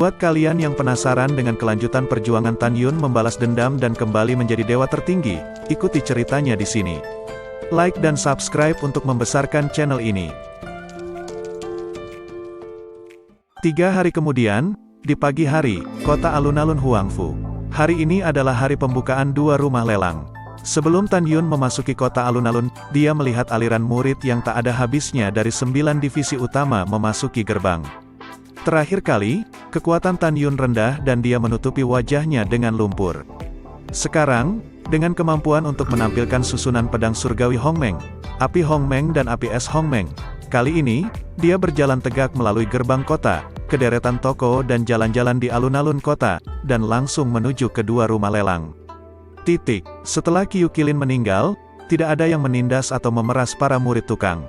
Buat kalian yang penasaran dengan kelanjutan perjuangan Tan Yun membalas dendam dan kembali menjadi dewa tertinggi, ikuti ceritanya di sini. Like dan subscribe untuk membesarkan channel ini. 3 hari kemudian, di pagi hari, kota alun-alun Huangfu. Hari ini adalah hari pembukaan 2 rumah lelang. Sebelum Tan Yun memasuki kota alun-alun, dia melihat aliran murid yang tak ada habisnya dari 9 divisi utama memasuki gerbang. Terakhir kali, kekuatan Tan Yun rendah dan dia menutupi wajahnya dengan lumpur. Sekarang, dengan kemampuan untuk menampilkan susunan pedang surgawi Hongmeng, api Hongmeng dan api es Hongmeng, kali ini, dia berjalan tegak melalui gerbang kota, ke deretan toko dan jalan-jalan di alun-alun kota, dan langsung menuju ke 2 rumah lelang. Setelah Qiu Qilin meninggal, tidak ada yang menindas atau memeras para murid tukang.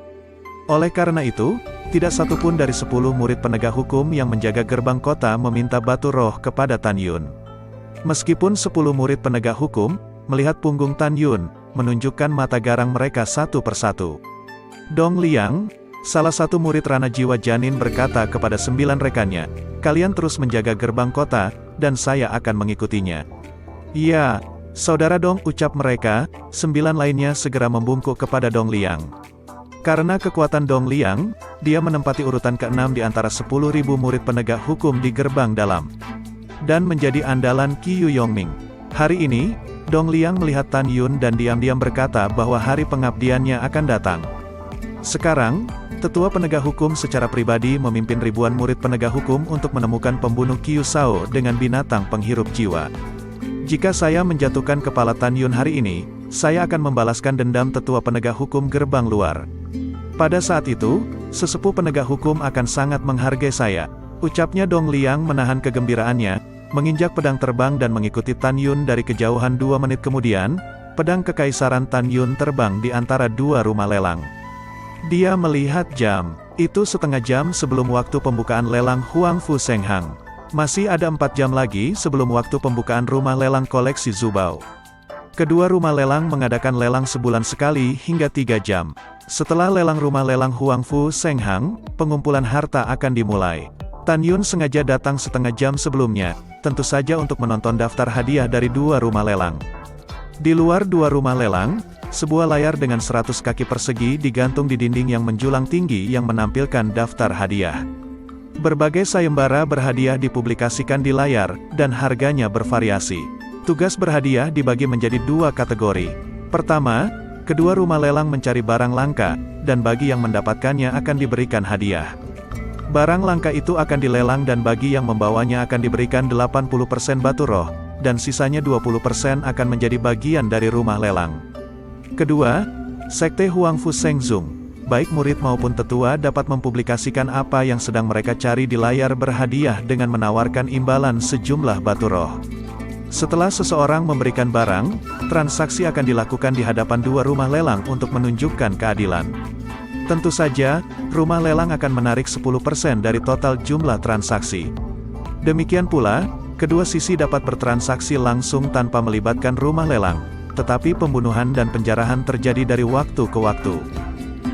Oleh karena itu, tidak satupun dari 10 murid penegak hukum yang menjaga gerbang kota meminta batu roh kepada Tan Yun. Meskipun 10 murid penegak hukum, melihat punggung Tan Yun, menunjukkan mata garang mereka satu persatu. Dong Liang, salah satu murid Rana Jiwa Janin berkata kepada 9 rekannya, "Kalian terus menjaga gerbang kota, dan saya akan mengikutinya." "Ya, saudara Dong," ucap mereka. 9 lainnya segera membungkuk kepada Dong Liang. Karena kekuatan Dong Liang, dia menempati urutan ke-6 di antara 10.000 murid penegak hukum di gerbang dalam. Dan menjadi andalan Qiu Yongming. Hari ini, Dong Liang melihat Tan Yun dan diam-diam berkata bahwa hari pengabdiannya akan datang. Sekarang, tetua penegak hukum secara pribadi memimpin ribuan murid penegak hukum untuk menemukan pembunuh Qiu Shao dengan binatang penghirup jiwa. Jika saya menjatuhkan kepala Tan Yun hari ini, saya akan membalaskan dendam tetua penegak hukum gerbang luar. Pada saat itu, sesepuh penegak hukum akan sangat menghargai saya, ucapnya. Dong Liang menahan kegembiraannya, menginjak pedang terbang dan mengikuti Tan Yun dari kejauhan. 2 menit kemudian, pedang kekaisaran Tan Yun terbang di antara 2 rumah lelang. Dia melihat jam, itu setengah jam sebelum waktu pembukaan lelang Huangfu Shenghang. Masih ada 4 jam lagi sebelum waktu pembukaan rumah lelang koleksi Zubao. Kedua rumah lelang mengadakan lelang sebulan sekali hingga 3 jam. Setelah lelang rumah lelang Huangfu Shenghang, pengumpulan harta akan dimulai. Tan Yun sengaja datang setengah jam sebelumnya, tentu saja untuk menonton daftar hadiah dari 2 rumah lelang. Di luar 2 rumah lelang, sebuah layar dengan 100 kaki persegi digantung di dinding yang menjulang tinggi yang menampilkan daftar hadiah. Berbagai sayembara berhadiah dipublikasikan di layar, dan harganya bervariasi. Tugas berhadiah dibagi menjadi 2 kategori. Pertama, kedua rumah lelang mencari barang langka, dan bagi yang mendapatkannya akan diberikan hadiah. Barang langka itu akan dilelang dan bagi yang membawanya akan diberikan 80% batu roh, dan sisanya 20% akan menjadi bagian dari rumah lelang. Kedua, Sekte Huangfu Shengzong, baik murid maupun tetua dapat mempublikasikan apa yang sedang mereka cari di layar berhadiah dengan menawarkan imbalan sejumlah batu roh. Setelah seseorang memberikan barang, transaksi akan dilakukan di hadapan 2 rumah lelang untuk menunjukkan keadilan. Tentu saja, rumah lelang akan menarik 10% dari total jumlah transaksi. Demikian pula, kedua sisi dapat bertransaksi langsung tanpa melibatkan rumah lelang, tetapi pembunuhan dan penjarahan terjadi dari waktu ke waktu.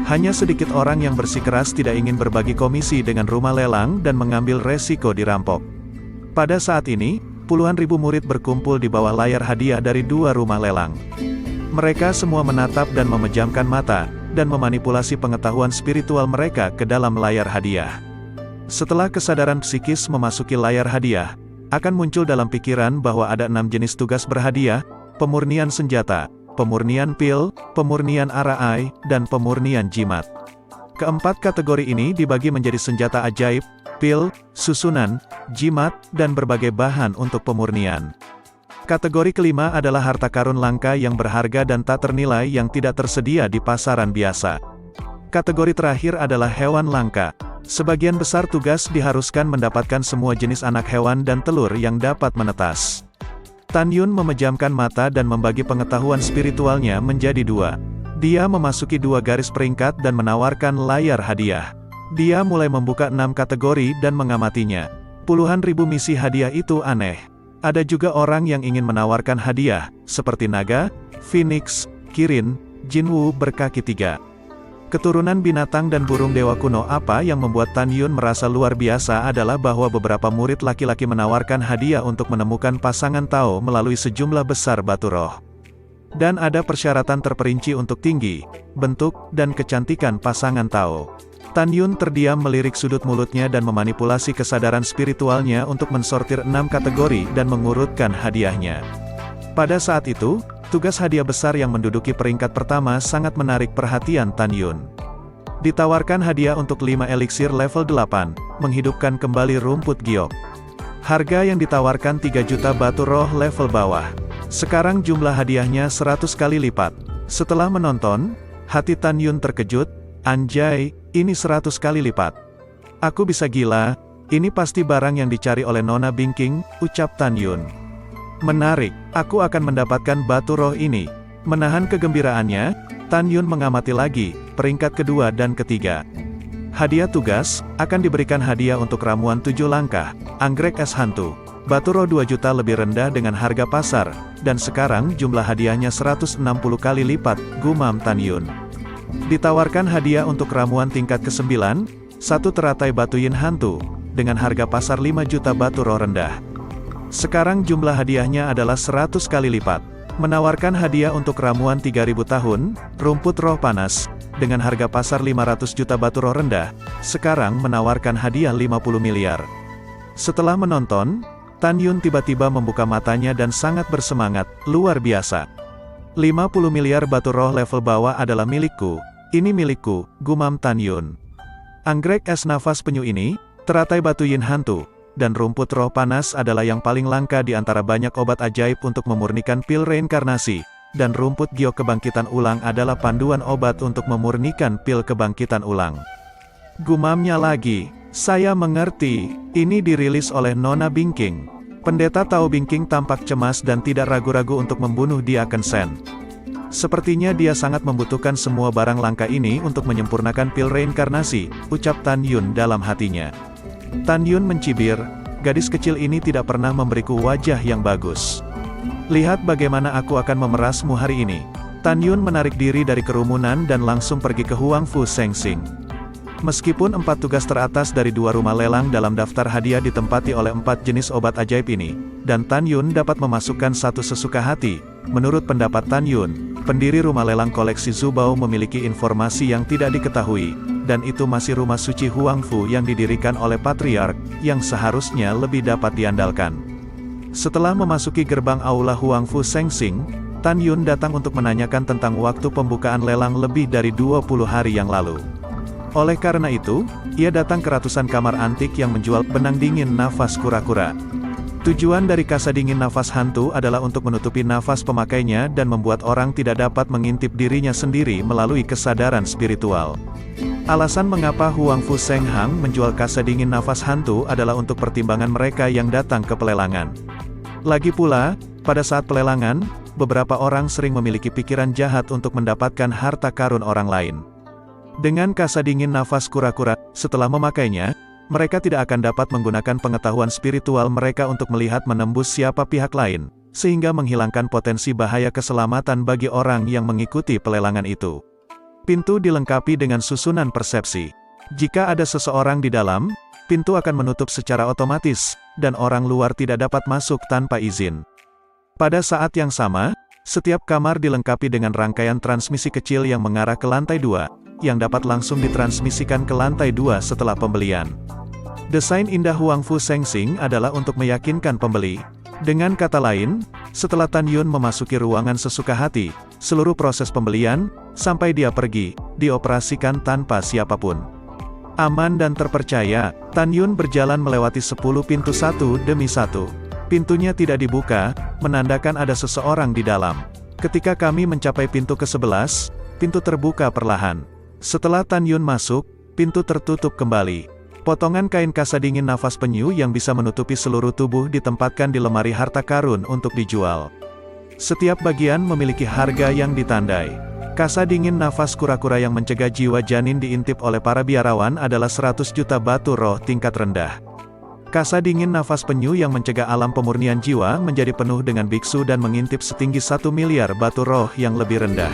Hanya sedikit orang yang bersikeras tidak ingin berbagi komisi dengan rumah lelang dan mengambil resiko dirampok. Pada saat ini, puluhan ribu murid berkumpul di bawah layar hadiah dari 2 rumah lelang. Mereka semua menatap dan memejamkan mata, dan memanipulasi pengetahuan spiritual mereka ke dalam layar hadiah. Setelah kesadaran psikis memasuki layar hadiah, akan muncul dalam pikiran bahwa ada 6 jenis tugas berhadiah: pemurnian senjata, pemurnian pil, pemurnian arai, dan pemurnian jimat. Keempat kategori ini dibagi menjadi senjata ajaib, pil, susunan, jimat, dan berbagai bahan untuk pemurnian. Kategori kelima adalah harta karun langka yang berharga dan tak ternilai yang tidak tersedia di pasaran biasa. Kategori terakhir adalah hewan langka. Sebagian besar tugas diharuskan mendapatkan semua jenis anak hewan dan telur yang dapat menetas. Tan Yun memejamkan mata dan membagi pengetahuan spiritualnya menjadi 2. Dia memasuki 2 garis peringkat dan menawarkan layar hadiah. Dia mulai membuka 6 kategori dan mengamatinya. Puluhan ribu misi hadiah itu aneh. Ada juga orang yang ingin menawarkan hadiah, seperti naga, phoenix, kirin, jinwu berkaki 3. Keturunan binatang dan burung dewa kuno. Apa yang membuat Tan Yun merasa luar biasa adalah bahwa beberapa murid laki-laki menawarkan hadiah untuk menemukan pasangan Tao melalui sejumlah besar batu roh. Dan ada persyaratan terperinci untuk tinggi, bentuk, dan kecantikan pasangan Tao. Tan Yun terdiam melirik sudut mulutnya dan memanipulasi kesadaran spiritualnya untuk mensortir 6 kategori dan mengurutkan hadiahnya. Pada saat itu, tugas hadiah besar yang menduduki peringkat pertama sangat menarik perhatian Tan Yun. Ditawarkan hadiah untuk 5 eliksir level 8, menghidupkan kembali rumput giok. Harga yang ditawarkan 3 juta batu roh level bawah. Sekarang jumlah hadiahnya 100 kali lipat. Setelah menonton, hati Tan Yun terkejut, anjay, ini 100 kali lipat. Aku bisa gila, ini pasti barang yang dicari oleh Nona Bingking, ucap Tan Yun. Menarik, aku akan mendapatkan batu roh ini. Menahan kegembiraannya, Tan Yun mengamati lagi, peringkat kedua dan ketiga. Hadiah tugas, akan diberikan hadiah untuk ramuan 7 langkah, anggrek es hantu. Batu roh 2 juta lebih rendah dengan harga pasar, dan sekarang jumlah hadiahnya 160 kali lipat, gumam Tan Yun. Ditawarkan hadiah untuk ramuan tingkat ke-9, 1 teratai batu yin hantu, dengan harga pasar 5 juta batu roh rendah. Sekarang jumlah hadiahnya adalah 100 kali lipat. Menawarkan hadiah untuk ramuan 3000 tahun, rumput roh panas, dengan harga pasar 500 juta batu roh rendah, sekarang menawarkan hadiah 50 miliar. Setelah menonton, Tan Yun tiba-tiba membuka matanya dan sangat bersemangat, luar biasa. 50 miliar batu roh level bawah adalah milikku, ini milikku, gumam Tan Yun. Anggrek es nafas penyu ini, teratai batu yin hantu, dan rumput roh panas adalah yang paling langka di antara banyak obat ajaib untuk memurnikan pil reinkarnasi, dan rumput giok kebangkitan ulang adalah panduan obat untuk memurnikan pil kebangkitan ulang. Gumamnya lagi, saya mengerti, ini dirilis oleh Nona Bingking. Pendeta Tao Bingking tampak cemas dan tidak ragu-ragu untuk membunuh Dia Kensen. Sepertinya dia sangat membutuhkan semua barang langka ini untuk menyempurnakan pil reinkarnasi, ucap Tan Yun dalam hatinya. Tan Yun mencibir, gadis kecil ini tidak pernah memberiku wajah yang bagus. Lihat bagaimana aku akan memerasmu hari ini. Tan Yun menarik diri dari kerumunan dan langsung pergi ke Huang Fu Sengsing. Meskipun 4 tugas teratas dari 2 rumah lelang dalam daftar hadiah ditempati oleh 4 jenis obat ajaib ini, dan Tan Yun dapat memasukkan satu sesuka hati, menurut pendapat Tan Yun, pendiri rumah lelang koleksi Zubao memiliki informasi yang tidak diketahui, dan itu masih rumah suci Huang Fu yang didirikan oleh Patriark, yang seharusnya lebih dapat diandalkan. Setelah memasuki gerbang aula Huang Fu Sengsing, Tan Yun datang untuk menanyakan tentang waktu pembukaan lelang lebih dari 20 hari yang lalu. Oleh karena itu, ia datang ke ratusan kamar antik yang menjual benang dingin nafas kura-kura. Tujuan dari kasa dingin nafas hantu adalah untuk menutupi nafas pemakainya dan membuat orang tidak dapat mengintip dirinya sendiri melalui kesadaran spiritual. Alasan mengapa Huang Fu Seng Hang menjual kasa dingin nafas hantu adalah untuk pertimbangan mereka yang datang ke pelelangan. Lagi pula, pada saat pelelangan, beberapa orang sering memiliki pikiran jahat untuk mendapatkan harta karun orang lain. Dengan kasa dingin nafas kura-kura, setelah memakainya, mereka tidak akan dapat menggunakan pengetahuan spiritual mereka untuk melihat menembus siapa pihak lain, sehingga menghilangkan potensi bahaya keselamatan bagi orang yang mengikuti pelelangan itu. Pintu dilengkapi dengan susunan persepsi. Jika ada seseorang di dalam, pintu akan menutup secara otomatis, dan orang luar tidak dapat masuk tanpa izin. Pada saat yang sama, setiap kamar dilengkapi dengan rangkaian transmisi kecil yang mengarah ke lantai 2, yang dapat langsung ditransmisikan ke lantai 2 setelah pembelian. Desain indah Huang Fu Sengsing adalah untuk meyakinkan pembeli. Dengan kata lain, setelah Tan Yun memasuki ruangan sesuka hati, seluruh proses pembelian, sampai dia pergi, dioperasikan tanpa siapapun. Aman dan terpercaya, Tan Yun berjalan melewati 10 pintu satu demi satu. Pintunya tidak dibuka, menandakan ada seseorang di dalam. Ketika kami mencapai pintu ke-11, pintu terbuka perlahan. Setelah Tan Yun masuk, pintu tertutup kembali. Potongan kain kasa dingin nafas penyu yang bisa menutupi seluruh tubuh ditempatkan di lemari harta karun untuk dijual. Setiap bagian memiliki harga yang ditandai. Kasa dingin nafas kura-kura yang mencegah jiwa janin diintip oleh para biarawan adalah 100 juta batu roh tingkat rendah. Kasa dingin nafas penyu yang mencegah alam pemurnian jiwa menjadi penuh dengan biksu dan mengintip setinggi 1 miliar batu roh yang lebih rendah.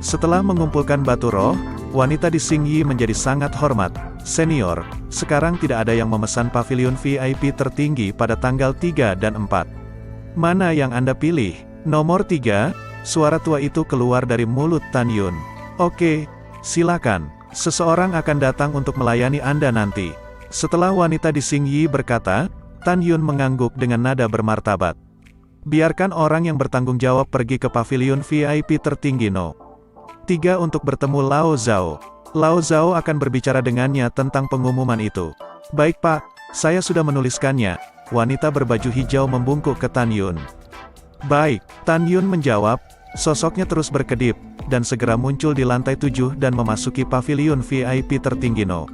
Setelah mengumpulkan batu roh, wanita di Xingyi menjadi sangat hormat. Senior, sekarang tidak ada yang memesan pavilion VIP tertinggi pada tanggal 3 dan 4. Mana yang Anda pilih? Nomor 3, suara tua itu keluar dari mulut Tan Yun. Oke, silakan. Seseorang akan datang untuk melayani Anda nanti. Setelah wanita di Xingyi berkata, Tan Yun mengangguk dengan nada bermartabat. Biarkan orang yang bertanggung jawab pergi ke pavilion VIP tertinggi No. 3 untuk bertemu Lao Zhao. Lao Zhao akan berbicara dengannya tentang pengumuman itu. Baik Pak, saya sudah menuliskannya. Wanita berbaju hijau membungkuk ke Tan Yun. Baik, Tan Yun menjawab, sosoknya terus berkedip, dan segera muncul di lantai 7 dan memasuki pavilion VIP tertinggi No.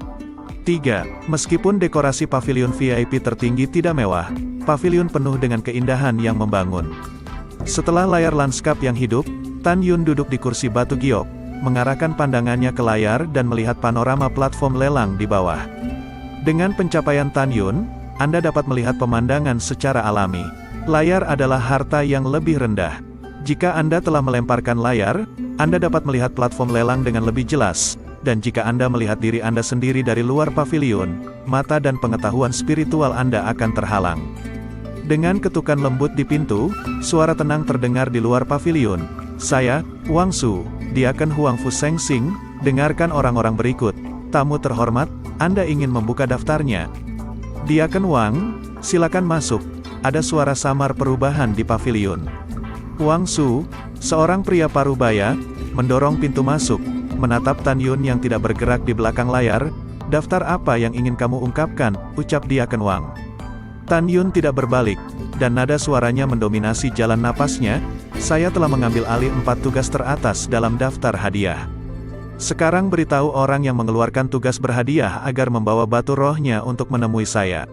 3. Meskipun dekorasi pavilion VIP tertinggi tidak mewah, pavilion penuh dengan keindahan yang membangun. Setelah layar lanskap yang hidup, Tan Yun duduk di kursi batu giok, mengarahkan pandangannya ke layar dan melihat panorama platform lelang di bawah. Dengan pencapaian Tan Yun, Anda dapat melihat pemandangan secara alami. Layar adalah harta yang lebih rendah. Jika Anda telah melemparkan layar, Anda dapat melihat platform lelang dengan lebih jelas. Dan jika Anda melihat diri Anda sendiri dari luar pavilion, mata dan pengetahuan spiritual Anda akan terhalang. Dengan ketukan lembut di pintu, suara tenang terdengar di luar pavilion. Saya, Wang Su, Diaken Huangfu Sengxing, dengarkan orang-orang berikut. Tamu terhormat, Anda ingin membuka daftarnya. Diaken Wang, silakan masuk. Ada suara samar perubahan di pavilion. Wang Su, seorang pria parubaya, mendorong pintu masuk. Menatap Tan Yun yang tidak bergerak di belakang layar. Daftar apa yang ingin kamu ungkapkan, ucap Diaken Wang. Tan Yun tidak berbalik, dan nada suaranya mendominasi jalan napasnya. Saya telah mengambil alih 4 tugas teratas dalam daftar hadiah. Sekarang beritahu orang yang mengeluarkan tugas berhadiah agar membawa batu rohnya untuk menemui saya.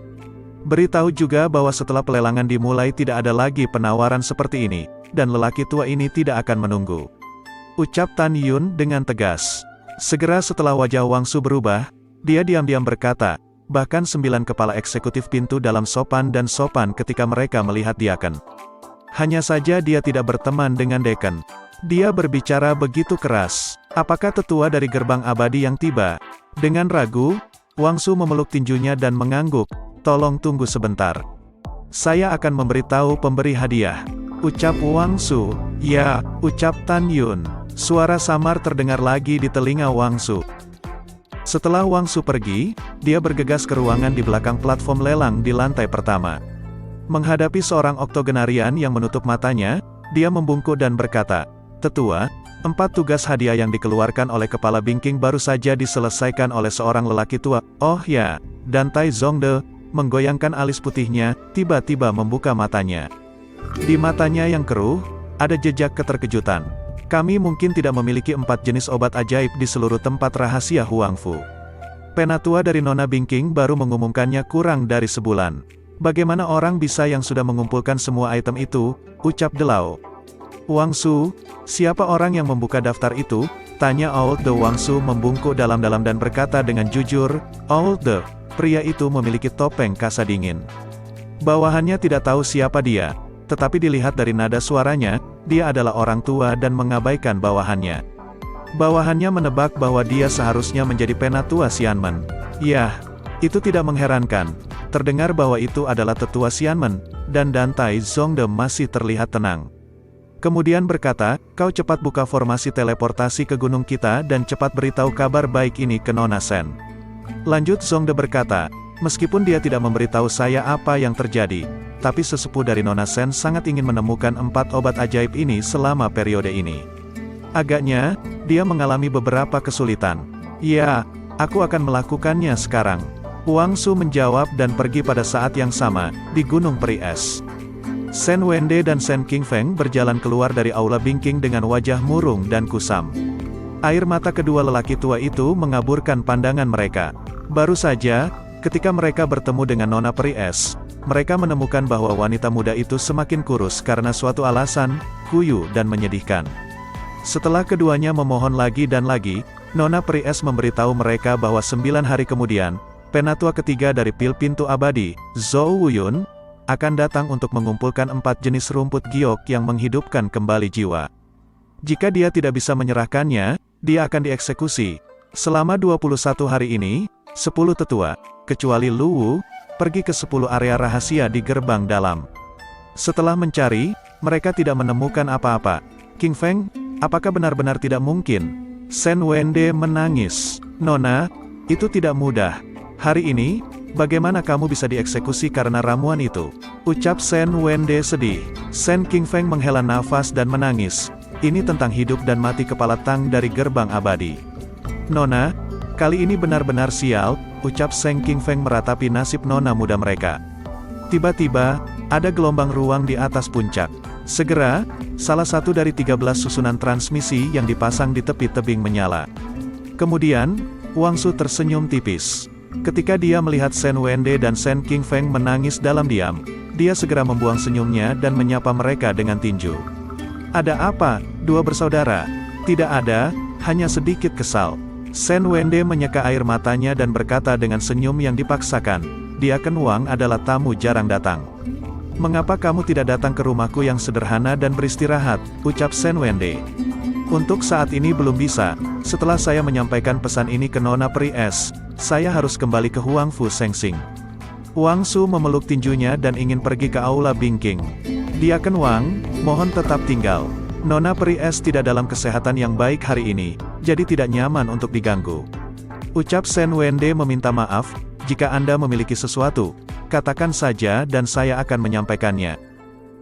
Beritahu juga bahwa setelah pelelangan dimulai tidak ada lagi penawaran seperti ini, dan lelaki tua ini tidak akan menunggu. Ucap Tan Yun dengan tegas. Segera setelah wajah Wang Su berubah, dia diam-diam berkata, bahkan 9 kepala eksekutif pintu dalam sopan dan sopan ketika mereka melihat Diaken. Hanya saja dia tidak berteman dengan Deken. Dia berbicara begitu keras. Apakah tetua dari gerbang abadi yang tiba? Dengan ragu, Wang Su memeluk tinjunya dan mengangguk, tolong tunggu sebentar. Saya akan memberitahu pemberi hadiah. Ucap Wang Su. Ya, ucap Tan Yun. Suara samar terdengar lagi di telinga Wang Su. Setelah Wang Su pergi, dia bergegas ke ruangan di belakang platform lelang di lantai pertama. Menghadapi seorang oktogenarian yang menutup matanya, dia membungkuk dan berkata, Tetua, 4 tugas hadiah yang dikeluarkan oleh Kepala Bingking baru saja diselesaikan oleh seorang lelaki tua. Oh ya, dan Tai Zongde, menggoyangkan alis putihnya, tiba-tiba membuka matanya. Di matanya yang keruh, ada jejak keterkejutan. Kami mungkin tidak memiliki 4 jenis obat ajaib di seluruh tempat rahasia Huangfu. Penatua dari Nona Bingking baru mengumumkannya kurang dari sebulan. Bagaimana orang bisa yang sudah mengumpulkan semua item itu, ucap Delao. Wang Su, siapa orang yang membuka daftar itu? Tanya Old The. Wang Su membungkuk dalam-dalam dan berkata dengan jujur, Old The, pria itu memiliki topeng kasa dingin. Bawahannya tidak tahu siapa dia. Tetapi dilihat dari nada suaranya, dia adalah orang tua dan mengabaikan bawahannya. Bawahannya menebak bahwa dia seharusnya menjadi penatua Xianmen. Yah, itu tidak mengherankan. Terdengar bahwa itu adalah tetua Xianmen, dan Tai Zongde masih terlihat tenang. Kemudian berkata, kau cepat buka formasi teleportasi ke gunung kita dan cepat beritahu kabar baik ini ke Nona Sen. Lanjut Zongde berkata, meskipun dia tidak memberitahu saya apa yang terjadi, tapi sesepuh dari Nona Sen sangat ingin menemukan 4 obat ajaib ini selama periode ini. Agaknya, dia mengalami beberapa kesulitan. Ya, aku akan melakukannya sekarang. Wang Su menjawab dan pergi pada saat yang sama, di Gunung Peri Es. Sen Wende dan Sen Qingfeng berjalan keluar dari Aula Bingking dengan wajah murung dan kusam. Air mata kedua lelaki tua itu mengaburkan pandangan mereka. Baru saja, ketika mereka bertemu dengan Nona Peri Es, mereka menemukan bahwa wanita muda itu semakin kurus karena suatu alasan, kuyu dan menyedihkan. Setelah keduanya memohon lagi dan lagi, Nona Peri Es memberitahu mereka bahwa 9 hari kemudian, penatua ketiga dari pil pintu abadi, Zhou Wuyun, akan datang untuk mengumpulkan 4 jenis rumput giok yang menghidupkan kembali jiwa. Jika dia tidak bisa menyerahkannya, dia akan dieksekusi. Selama 21 hari ini, 10 tetua, kecuali Lu Wu, pergi ke 10 area rahasia di gerbang dalam. Setelah mencari, mereka tidak menemukan apa-apa. King Feng, apakah benar-benar tidak mungkin? Shen Wende menangis. Nona, itu tidak mudah. Hari ini, bagaimana kamu bisa dieksekusi karena ramuan itu? Ucap Shen Wende sedih. Shen King Feng menghela nafas dan menangis. Ini tentang hidup dan mati kepala Tang dari gerbang abadi. Nona, kali ini benar-benar sial, ucap Shen King Feng meratapi nasib nona muda mereka. Tiba-tiba, ada gelombang ruang di atas puncak. Segera, salah satu dari 13 susunan transmisi yang dipasang di tepi tebing menyala. Kemudian, Wang Su tersenyum tipis. Ketika dia melihat Shen Wende dan Shen King Feng menangis dalam diam, dia segera membuang senyumnya dan menyapa mereka dengan tinju. Ada apa, dua bersaudara? Tidak ada, hanya sedikit kesal. Shen Wende menyeka air matanya dan berkata dengan senyum yang dipaksakan, Dia Ken Wang adalah tamu jarang datang. Mengapa kamu tidak datang ke rumahku yang sederhana dan beristirahat, ucap Shen Wende. Untuk saat ini belum bisa, setelah saya menyampaikan pesan ini ke Nona Peri Es, saya harus kembali ke Huang Fu Sengxing. Wang Su memeluk tinjunya dan ingin pergi ke Aula Bingking. Dia Ken Wang, mohon tetap tinggal. Nona Peri Es tidak dalam kesehatan yang baik hari ini, jadi tidak nyaman untuk diganggu. Ucap Shen Wende meminta maaf, jika Anda memiliki sesuatu, katakan saja dan saya akan menyampaikannya.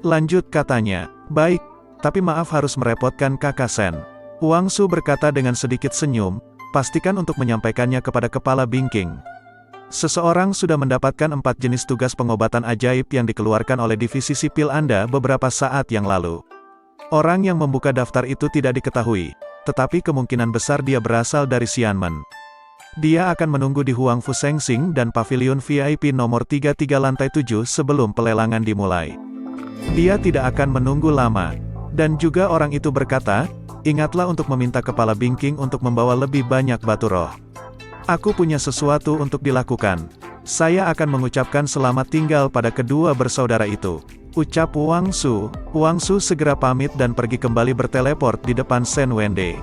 Lanjut katanya, baik, tapi maaf harus merepotkan kakak Shen. Wang Su berkata dengan sedikit senyum, pastikan untuk menyampaikannya kepada Kepala Bingking. Seseorang sudah mendapatkan 4 jenis tugas pengobatan ajaib yang dikeluarkan oleh divisi sipil Anda beberapa saat yang lalu. Orang yang membuka daftar itu tidak diketahui, tetapi kemungkinan besar dia berasal dari Xianmen. Dia akan menunggu di Huang Fu Sengxing dan Pavilion VIP nomor 33 lantai 7 sebelum pelelangan dimulai. Dia tidak akan menunggu lama. Dan juga orang itu berkata, ingatlah untuk meminta Kepala Bingking untuk membawa lebih banyak batu roh. Aku punya sesuatu untuk dilakukan. Saya akan mengucapkan selamat tinggal pada kedua bersaudara itu. Ucap Wang Su. Wang Su segera pamit dan pergi kembali berteleport di depan Shen Wende.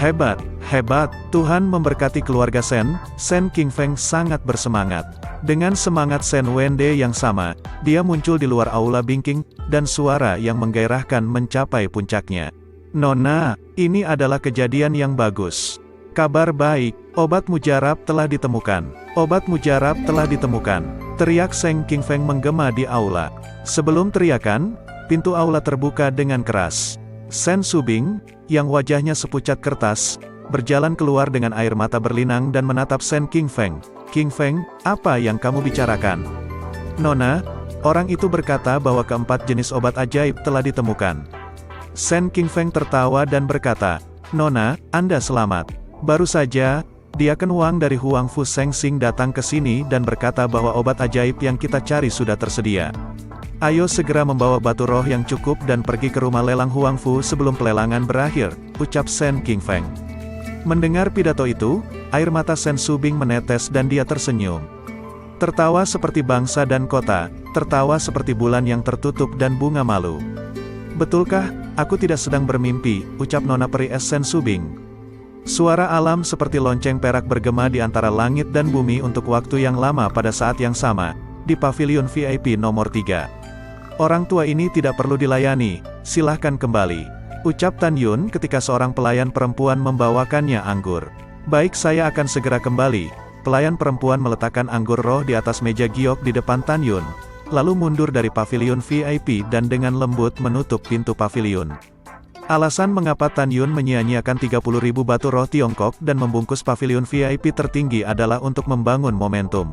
Hebat, hebat, Tuhan memberkati keluarga Shen. Shen King Feng sangat bersemangat. Dengan semangat Shen Wende yang sama, dia muncul di luar Aula Bingking, dan suara yang menggairahkan mencapai puncaknya. Nona, ini adalah kejadian yang bagus. Kabar baik, obat mujarab telah ditemukan. Obat mujarab telah ditemukan. Teriak Shen King Feng menggema di aula. Sebelum teriakan, pintu aula terbuka dengan keras. Shen Subing, yang wajahnya sepucat kertas, berjalan keluar dengan air mata berlinang dan menatap Shen King Feng. King Feng, apa yang kamu bicarakan? Nona, orang itu berkata bahwa keempat jenis obat ajaib telah ditemukan. Shen King Feng tertawa dan berkata, Nona, Anda selamat. Baru saja, Dia Ken Wang dari Huang Fu Sengxing datang ke sini dan berkata bahwa obat ajaib yang kita cari sudah tersedia. Ayo segera membawa batu roh yang cukup dan pergi ke rumah lelang Huang Fu sebelum pelelangan berakhir, ucap Shen King Feng. Mendengar pidato itu, air mata Shen Subing menetes dan dia tersenyum. Tertawa seperti bangsa dan kota, tertawa seperti bulan yang tertutup dan bunga malu. Betulkah, aku tidak sedang bermimpi, ucap Nona Peri Es Shen Subing. Suara alam seperti lonceng perak bergema di antara langit dan bumi untuk waktu yang lama pada saat yang sama, di Pavilion VIP nomor 3. Orang tua ini tidak perlu dilayani, silahkan kembali. Ucap Tan Yun ketika seorang pelayan perempuan membawakannya anggur. Baik, saya akan segera kembali. Pelayan perempuan meletakkan anggur roh di atas meja giok di depan Tan Yun, lalu mundur dari Pavilion VIP dan dengan lembut menutup pintu pavilion. Alasan mengapa Tan Yun menyia-nyiakan 30.000 batu roh Tiongkok dan membungkus pavilion VIP tertinggi adalah untuk membangun momentum.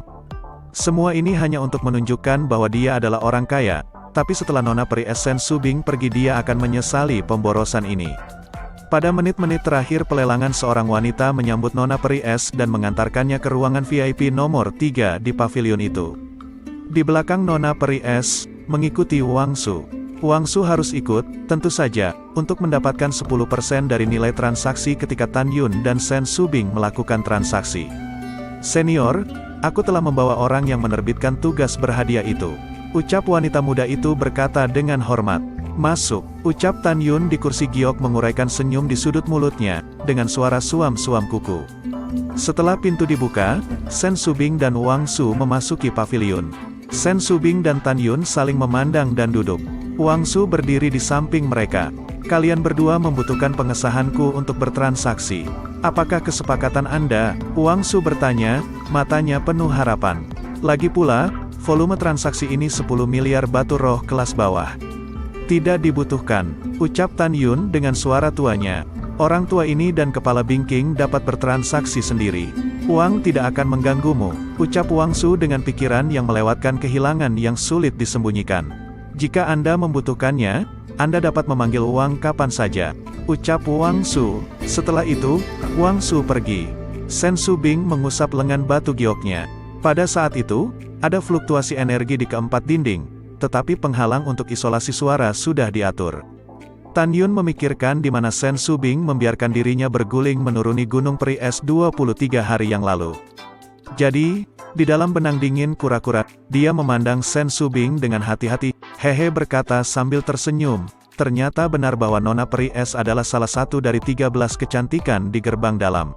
Semua ini hanya untuk menunjukkan bahwa dia adalah orang kaya, tapi setelah Nona Peri Es Shen Subing pergi dia akan menyesali pemborosan ini. Pada menit-menit terakhir pelelangan seorang wanita menyambut Nona Peri Es dan mengantarkannya ke ruangan VIP nomor 3 di pavilion itu. Di belakang Nona Peri Es, mengikuti Wang Su. Wang Su harus ikut, tentu saja, untuk mendapatkan 10% dari nilai transaksi ketika Tan Yun dan Shen Subing melakukan transaksi. Senior, aku telah membawa orang yang menerbitkan tugas berhadiah itu. Ucap wanita muda itu berkata dengan hormat. Masuk, ucap Tan Yun di kursi giok menguraikan senyum di sudut mulutnya, dengan suara suam-suam kuku. Setelah pintu dibuka, Sen Subing dan Wang Su memasuki paviliun. Sen Subing dan Tan Yun saling memandang dan duduk. Wang Su berdiri di samping mereka. Kalian berdua membutuhkan pengesahanku untuk bertransaksi. Apakah kesepakatan Anda? Wang Su bertanya, matanya penuh harapan. Lagi pula, volume transaksi ini 10 miliar batu roh kelas bawah. Tidak dibutuhkan, ucap Tan Yun dengan suara tuanya. Orang tua ini dan kepala bingking dapat bertransaksi sendiri. Uang tidak akan mengganggumu, ucap Wang Su dengan pikiran yang melewatkan kehilangan yang sulit disembunyikan. Jika Anda membutuhkannya, Anda dapat memanggil Uang kapan saja, ucap Wang Su. Setelah itu, Wang Su pergi. Sen Subing mengusap lengan batu gioknya. Pada saat itu, ada fluktuasi energi di keempat dinding. Tetapi penghalang untuk isolasi suara sudah diatur. Tan Yun memikirkan di mana Sen Subing membiarkan dirinya berguling menuruni gunung peri es 23 hari yang lalu. Jadi, di dalam benang dingin kura-kura, dia memandang Sen Subing dengan hati-hati, hehe berkata sambil tersenyum, ternyata benar bahwa Nona peri es adalah salah satu dari 13 kecantikan di gerbang dalam.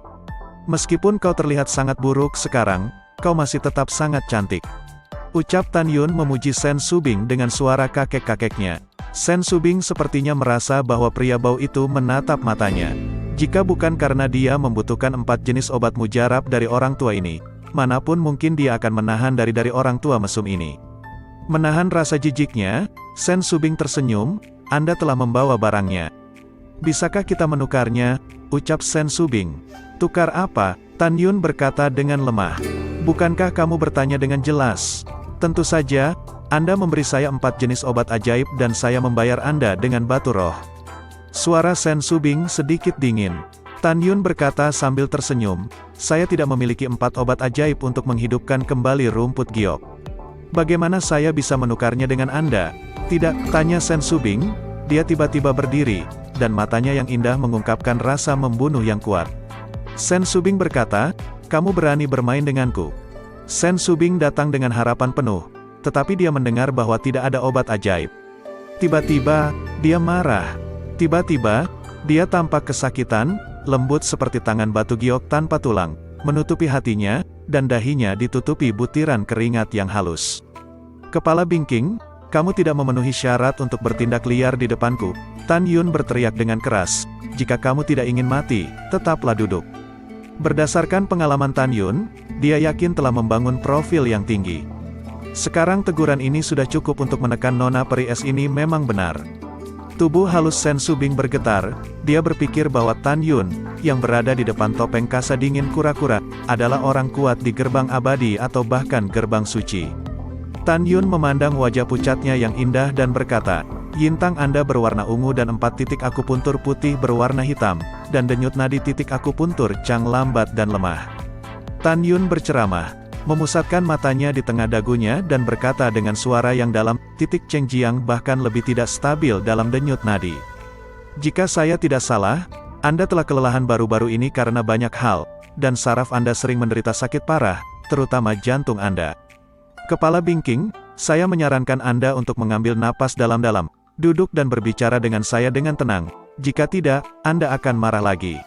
Meskipun kau terlihat sangat buruk sekarang, kau masih tetap sangat cantik. Ucap Tan Yun memuji Sen Subing dengan suara kakek-kakeknya. Sen Subing sepertinya merasa bahwa pria bau itu menatap matanya. Jika bukan karena dia membutuhkan 4 jenis obat mujarab dari orang tua ini, manapun mungkin dia akan menahan dari orang tua mesum ini. Menahan rasa jijiknya, Sen Subing tersenyum, Anda telah membawa barangnya. Bisakah kita menukarnya? Ucap Sen Subing. Tukar apa? Tan Yun berkata dengan lemah. Bukankah kamu bertanya dengan jelas? Tentu saja, Anda memberi saya 4 jenis obat ajaib dan saya membayar Anda dengan batu roh. Suara Sen Subing sedikit dingin. Tan Yun berkata sambil tersenyum, saya tidak memiliki 4 obat ajaib untuk menghidupkan kembali rumput giok. Bagaimana saya bisa menukarnya dengan Anda? Tidak, tanya Sen Subing. Dia tiba-tiba berdiri, dan matanya yang indah mengungkapkan rasa membunuh yang kuat. Sen Subing berkata, kamu berani bermain denganku. Sen Subing datang dengan harapan penuh, tetapi dia mendengar bahwa tidak ada obat ajaib. Tiba-tiba, dia marah. Tiba-tiba, dia tampak kesakitan, lembut seperti tangan batu giok tanpa tulang, menutupi hatinya, dan dahinya ditutupi butiran keringat yang halus. Kepala bingking, kamu tidak memenuhi syarat untuk bertindak liar di depanku. Tan Yun berteriak dengan keras, jika kamu tidak ingin mati, tetaplah duduk. Berdasarkan pengalaman Tan Yun, dia yakin telah membangun profil yang tinggi. Sekarang teguran ini sudah cukup untuk menekan Nona peri es ini memang benar. Tubuh halus Sen Subing bergetar, dia berpikir bahwa Tan Yun, yang berada di depan topeng kasa dingin kura-kura, adalah orang kuat di gerbang abadi atau bahkan gerbang suci. Tan Yun memandang wajah pucatnya yang indah dan berkata, Yintang Anda berwarna ungu dan 4 titik akupuntur putih berwarna hitam, dan denyut nadi titik akupuntur Chang lambat dan lemah. Tan Yun berceramah, memusatkan matanya di tengah dagunya dan berkata dengan suara yang dalam, titik Cheng Jiang bahkan lebih tidak stabil dalam denyut nadi. Jika saya tidak salah, Anda telah kelelahan baru-baru ini karena banyak hal, dan saraf Anda sering menderita sakit parah, terutama jantung Anda. Kepala bingking, saya menyarankan Anda untuk mengambil napas dalam-dalam. Duduk dan berbicara dengan saya dengan tenang, jika tidak, Anda akan marah lagi.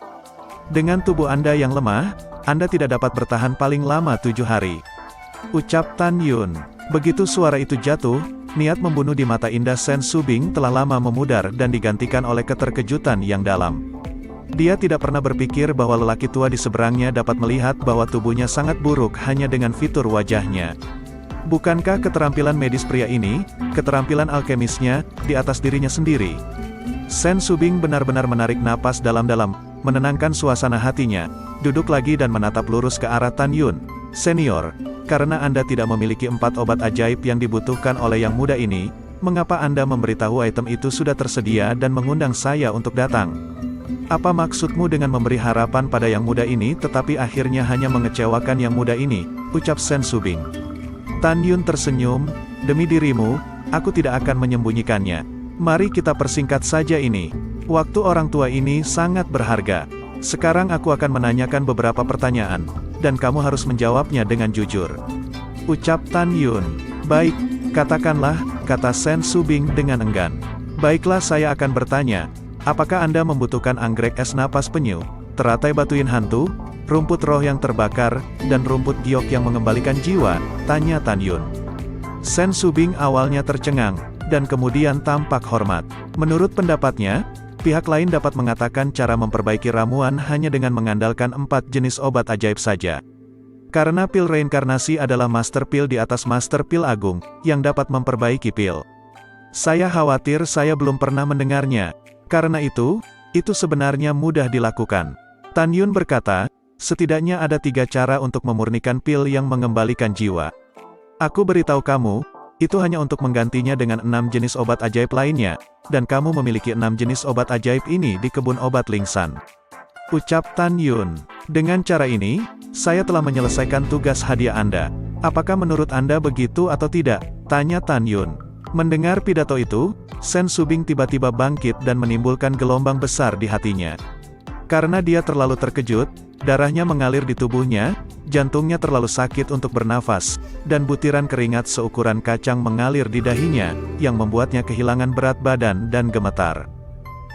Dengan tubuh Anda yang lemah, Anda tidak dapat bertahan paling lama 7 hari. Ucap Tan Yun. Begitu suara itu jatuh, niat membunuh di mata indah Sen Subing telah lama memudar dan digantikan oleh keterkejutan yang dalam. Dia tidak pernah berpikir bahwa lelaki tua di seberangnya dapat melihat bahwa tubuhnya sangat buruk hanya dengan fitur wajahnya. Bukankah keterampilan medis pria ini, keterampilan alkemisnya, di atas dirinya sendiri? Sen Subing benar-benar menarik napas dalam-dalam, menenangkan suasana hatinya, duduk lagi dan menatap lurus ke arah Tan Yun. Senior, karena Anda tidak memiliki 4 obat ajaib yang dibutuhkan oleh yang muda ini, mengapa Anda memberitahu item itu sudah tersedia dan mengundang saya untuk datang? Apa maksudmu dengan memberi harapan pada yang muda ini tetapi akhirnya hanya mengecewakan yang muda ini? Ucap Sen Subing. Tan Yun tersenyum, demi dirimu, aku tidak akan menyembunyikannya. Mari kita persingkat saja ini. Waktu orang tua ini sangat berharga. Sekarang aku akan menanyakan beberapa pertanyaan, dan kamu harus menjawabnya dengan jujur. Ucap Tan Yun. Baik, katakanlah, kata Sen Subing dengan enggan. Baiklah, saya akan bertanya. Apakah Anda membutuhkan anggrek es napas penyu, teratai batuin hantu, rumput roh yang terbakar, dan rumput giok yang mengembalikan jiwa? Tanya Tan Yun. Sen Subing awalnya tercengang, dan kemudian tampak hormat. Menurut pendapatnya, pihak lain dapat mengatakan cara memperbaiki ramuan hanya dengan mengandalkan 4 jenis obat ajaib saja. Karena pil reinkarnasi adalah master pil di atas master pil agung, yang dapat memperbaiki pil. Saya khawatir saya belum pernah mendengarnya. Karena itu sebenarnya mudah dilakukan. Tan Yun berkata, setidaknya ada 3 cara untuk memurnikan pil yang mengembalikan jiwa. Aku beritahu kamu, itu hanya untuk menggantinya dengan 6 jenis obat ajaib lainnya, dan kamu memiliki 6 jenis obat ajaib ini di kebun obat Lingsan. Ucap Tan Yun. Dengan cara ini, saya telah menyelesaikan tugas hadiah Anda. Apakah menurut Anda begitu atau tidak? Tanya Tan Yun. Mendengar pidato itu, Sen Subing tiba-tiba bangkit dan menimbulkan gelombang besar di hatinya. Karena dia terlalu terkejut, darahnya mengalir di tubuhnya, jantungnya terlalu sakit untuk bernafas, dan butiran keringat seukuran kacang mengalir di dahinya, yang membuatnya kehilangan berat badan dan gemetar.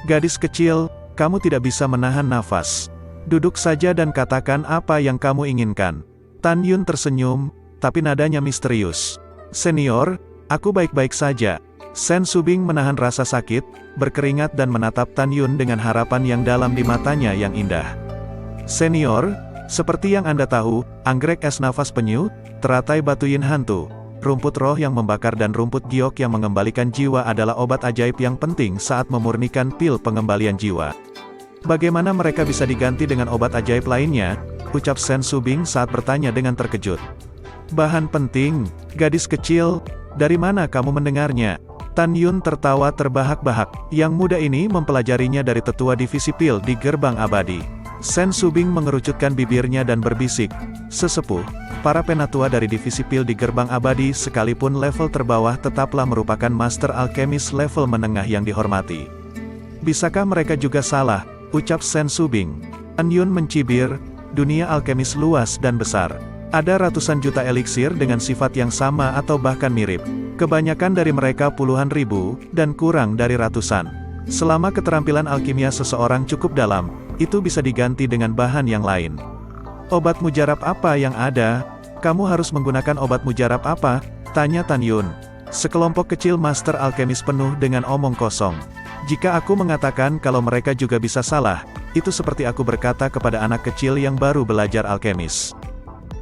Gadis kecil, kamu tidak bisa menahan nafas. Duduk saja dan katakan apa yang kamu inginkan. Tan Yun tersenyum, tapi nadanya misterius. Senior, aku baik-baik saja. Sen Subing menahan rasa sakit, berkeringat dan menatap Tan Yun dengan harapan yang dalam di matanya yang indah. Senior, seperti yang Anda tahu, anggrek es nafas penyu, teratai batuin hantu, rumput roh yang membakar dan rumput giok yang mengembalikan jiwa adalah obat ajaib yang penting saat memurnikan pil pengembalian jiwa. Bagaimana mereka bisa diganti dengan obat ajaib lainnya? Ucap Sen Subing saat bertanya dengan terkejut. Bahan penting, gadis kecil, dari mana kamu mendengarnya? Tan Yun tertawa terbahak-bahak. Yang muda ini mempelajarinya dari tetua divisi pil di gerbang abadi. Sen Subing mengerucutkan bibirnya dan berbisik, sesepuh, para penatua dari divisi pil di gerbang abadi sekalipun level terbawah tetaplah merupakan master alkemis level menengah yang dihormati. Bisakah mereka juga salah? Ucap Sen Subing. Tan Yun mencibir, dunia alkemis luas dan besar. Ada ratusan juta eliksir dengan sifat yang sama atau bahkan mirip. Kebanyakan dari mereka puluhan ribu, dan kurang dari ratusan. Selama keterampilan alkimia seseorang cukup dalam, itu bisa diganti dengan bahan yang lain. Obat mujarab apa yang ada? Kamu harus menggunakan obat mujarab apa? Tanya Tan Yun. Sekelompok kecil master alkemis penuh dengan omong kosong. Jika aku mengatakan kalau mereka juga bisa salah, itu seperti aku berkata kepada anak kecil yang baru belajar alkemis.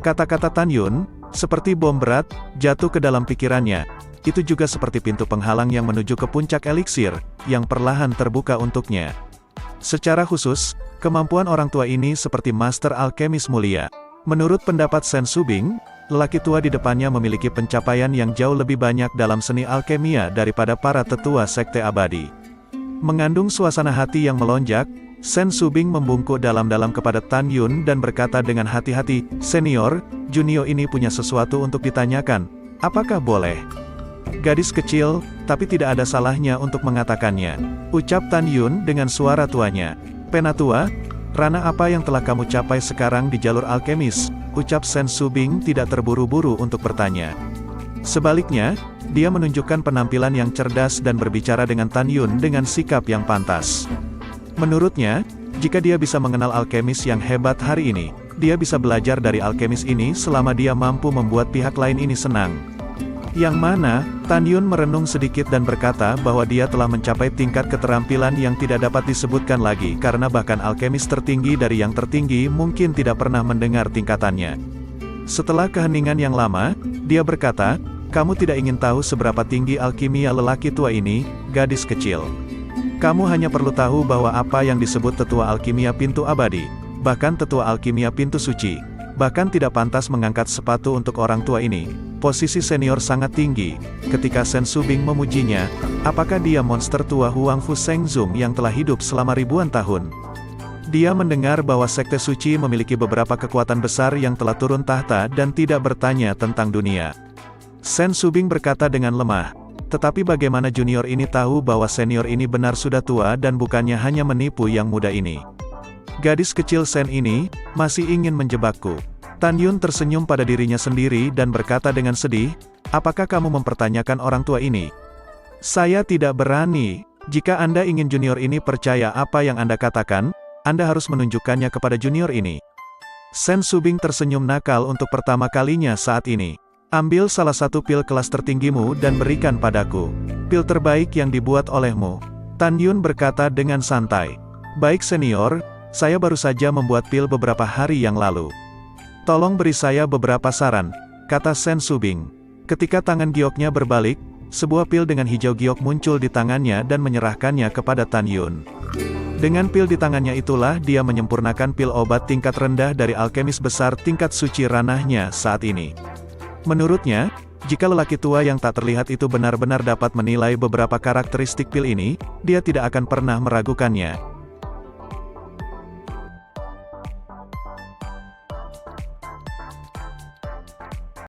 Kata-kata Tan Yun, seperti bom berat, jatuh ke dalam pikirannya. Itu juga seperti pintu penghalang yang menuju ke puncak eliksir, yang perlahan terbuka untuknya. Secara khusus, kemampuan orang tua ini seperti master alkemis mulia. Menurut pendapat Sen Subing, lelaki tua di depannya memiliki pencapaian yang jauh lebih banyak dalam seni alkemia daripada para tetua sekte abadi. Mengandung suasana hati yang melonjak, Sen Subing membungkuk dalam-dalam kepada Tan Yun dan berkata dengan hati-hati, "Senior, Junio ini punya sesuatu untuk ditanyakan. Apakah boleh?" Gadis kecil, tapi tidak ada salahnya untuk mengatakannya. Ucap Tan Yun dengan suara tuanya. "Penatua, ranah apa yang telah kamu capai sekarang di jalur alkemis?" Ucap Sen Subing tidak terburu-buru untuk bertanya. Sebaliknya, dia menunjukkan penampilan yang cerdas dan berbicara dengan Tan Yun dengan sikap yang pantas. Menurutnya, jika dia bisa mengenal alkemis yang hebat hari ini, dia bisa belajar dari alkemis ini selama dia mampu membuat pihak lain ini senang. Yang mana? Tan Yun merenung sedikit dan berkata bahwa dia telah mencapai tingkat keterampilan yang tidak dapat disebutkan lagi karena bahkan alkemis tertinggi dari yang tertinggi mungkin tidak pernah mendengar tingkatannya. Setelah keheningan yang lama, dia berkata, "Kamu tidak ingin tahu seberapa tinggi alkimia lelaki tua ini, gadis kecil. Kamu hanya perlu tahu bahwa apa yang disebut tetua alkimia pintu abadi, bahkan tetua alkimia pintu suci, bahkan tidak pantas mengangkat sepatu untuk orang tua ini. Posisi senior sangat tinggi." Ketika Sen Subing memujinya, apakah dia monster tua Huangfu Shengzong yang telah hidup selama ribuan tahun? Dia mendengar bahwa sekte suci memiliki beberapa kekuatan besar yang telah turun tahta dan tidak bertanya tentang dunia. Sen Subing berkata dengan lemah, "Tetapi bagaimana junior ini tahu bahwa senior ini benar sudah tua dan bukannya hanya menipu yang muda ini? Gadis kecil Sen ini, masih ingin menjebakku." Tan Yun tersenyum pada dirinya sendiri dan berkata dengan sedih, "Apakah kamu mempertanyakan orang tua ini?" "Saya tidak berani." Jika Anda ingin junior ini percaya apa yang Anda katakan, Anda harus menunjukkannya kepada junior ini. Sen Subing tersenyum nakal untuk pertama kalinya saat ini. Ambil salah satu pil kelas tertinggimu dan berikan padaku. Pil terbaik yang dibuat olehmu. Tan Yun berkata dengan santai. Baik senior, saya baru saja membuat pil beberapa hari yang lalu. Tolong beri saya beberapa saran, kata Sen Subing. Ketika tangan gioknya berbalik, sebuah pil dengan hijau giok muncul di tangannya dan menyerahkannya kepada Tan Yun. Dengan pil di tangannya itulah dia menyempurnakan pil obat tingkat rendah dari alkemis besar tingkat suci ranahnya saat ini. Menurutnya, jika lelaki tua yang tak terlihat itu benar-benar dapat menilai beberapa karakteristik pil ini, dia tidak akan pernah meragukannya.